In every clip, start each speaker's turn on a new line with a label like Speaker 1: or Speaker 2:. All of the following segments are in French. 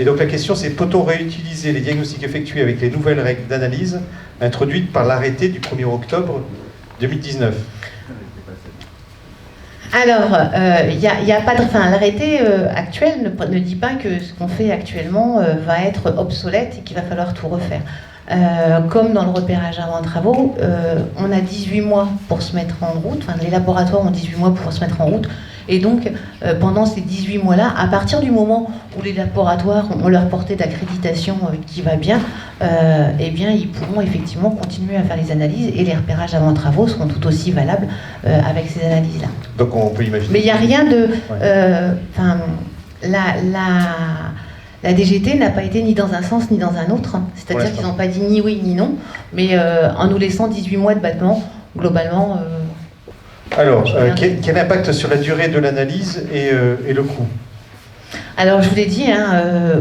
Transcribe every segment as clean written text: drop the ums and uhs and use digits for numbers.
Speaker 1: Et donc la question c'est, peut-on réutiliser les diagnostics effectués avec les nouvelles règles d'analyse introduites par l'arrêté du 1er octobre 2019 ?
Speaker 2: Alors, y a pas de, l'arrêté actuel ne dit pas que ce qu'on fait actuellement va être obsolète et qu'il va falloir tout refaire. Comme dans le repérage avant travaux, on a 18 mois pour se mettre en route, les laboratoires ont 18 mois pour se mettre en route, et donc pendant ces 18 mois-là, à partir du moment où les laboratoires ont leur portée d'accréditation qui va bien, eh bien ils pourront effectivement continuer à faire les analyses, et les repérages avant travaux seront tout aussi valables avec ces analyses-là.
Speaker 1: Donc on peut imaginer...
Speaker 2: Mais il n'y a rien de... La DGT n'a pas été ni dans un sens ni dans un autre, c'est-à-dire qu'ils n'ont pas dit ni oui ni non, mais en nous laissant 18 mois de battement, globalement...
Speaker 1: Alors, quel impact sur la durée de l'analyse et le coût ?
Speaker 2: Alors, je vous l'ai dit,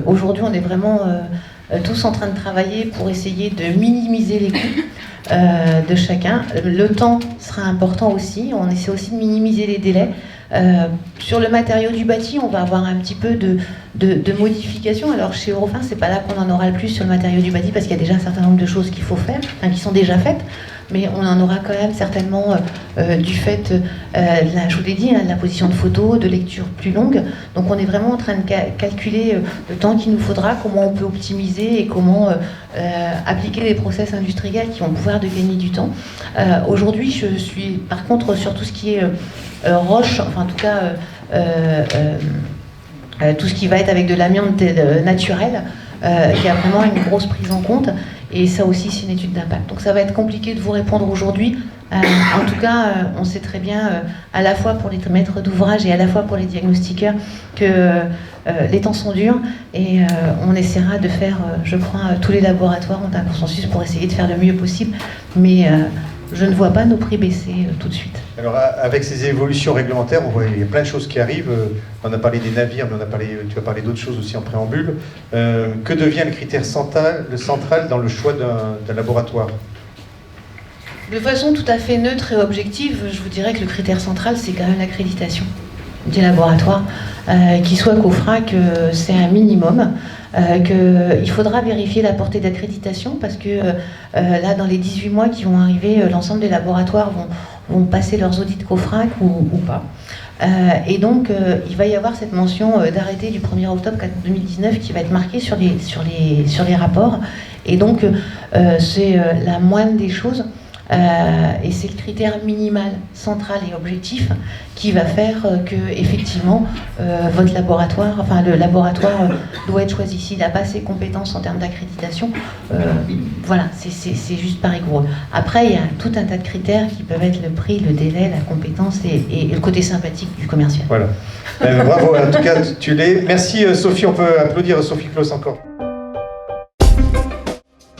Speaker 2: aujourd'hui, on est vraiment tous en train de travailler pour essayer de minimiser les coûts de chacun. Le temps sera important aussi, on essaie aussi de minimiser les délais. Sur le matériau du bâti, on va avoir un petit peu de modifications. Alors chez Eurofins, c'est pas là qu'on en aura le plus sur le matériau du bâti, parce qu'il y a déjà un certain nombre de choses qu'il faut faire, qui sont déjà faites, mais on en aura quand même certainement du fait, je vous l'ai dit, de la position de photo, de lecture plus longue. Donc on est vraiment en train de calculer le temps qu'il nous faudra, comment on peut optimiser et comment appliquer des process industriels qui vont pouvoir de gagner du temps. Aujourd'hui, je suis par contre sur tout ce qui est roche, enfin en tout cas tout ce qui va être avec de l'amiante naturel, qui a vraiment une grosse prise en compte, et ça aussi c'est une étude d'impact. Donc ça va être compliqué de vous répondre aujourd'hui. En tout cas, on sait très bien, à la fois pour les maîtres d'ouvrage et à la fois pour les diagnostiqueurs, que les temps sont durs, et on essaiera de faire, je crois, tous les laboratoires ont un consensus pour essayer de faire le mieux possible, mais je ne vois pas nos prix baisser tout de suite.
Speaker 1: Alors, avec ces évolutions réglementaires, on voit il y a plein de choses qui arrivent. On a parlé des navires, mais tu as parlé d'autres choses aussi en préambule. Que devient le critère central dans le choix d'un laboratoire ?
Speaker 2: De façon tout à fait neutre et objective, je vous dirais que le critère central, c'est quand même l'accréditation du laboratoire, qu'il soit qu'OFRAC, c'est un minimum, qu'il faudra vérifier la portée d'accréditation, parce que là, dans les 18 mois qui vont arriver, l'ensemble des laboratoires vont passer leurs audits COFRAC ou pas. Et donc, il va y avoir cette mention d'arrêté du 1er octobre 2019 qui va être marquée sur les rapports. Et donc, c'est la moindre des choses. Et c'est le critère minimal, central et objectif qui va faire que, effectivement, votre laboratoire, le laboratoire doit être choisi. S'il n'a pas ses compétences en termes d'accréditation, voilà, c'est juste pas rigoureux. Après, il y a tout un tas de critères qui peuvent être le prix, le délai, la compétence et le côté sympathique du commercial.
Speaker 1: Voilà. Bravo, en tout cas, tu l'es. Merci Sophie, on peut applaudir Sophie Claus encore.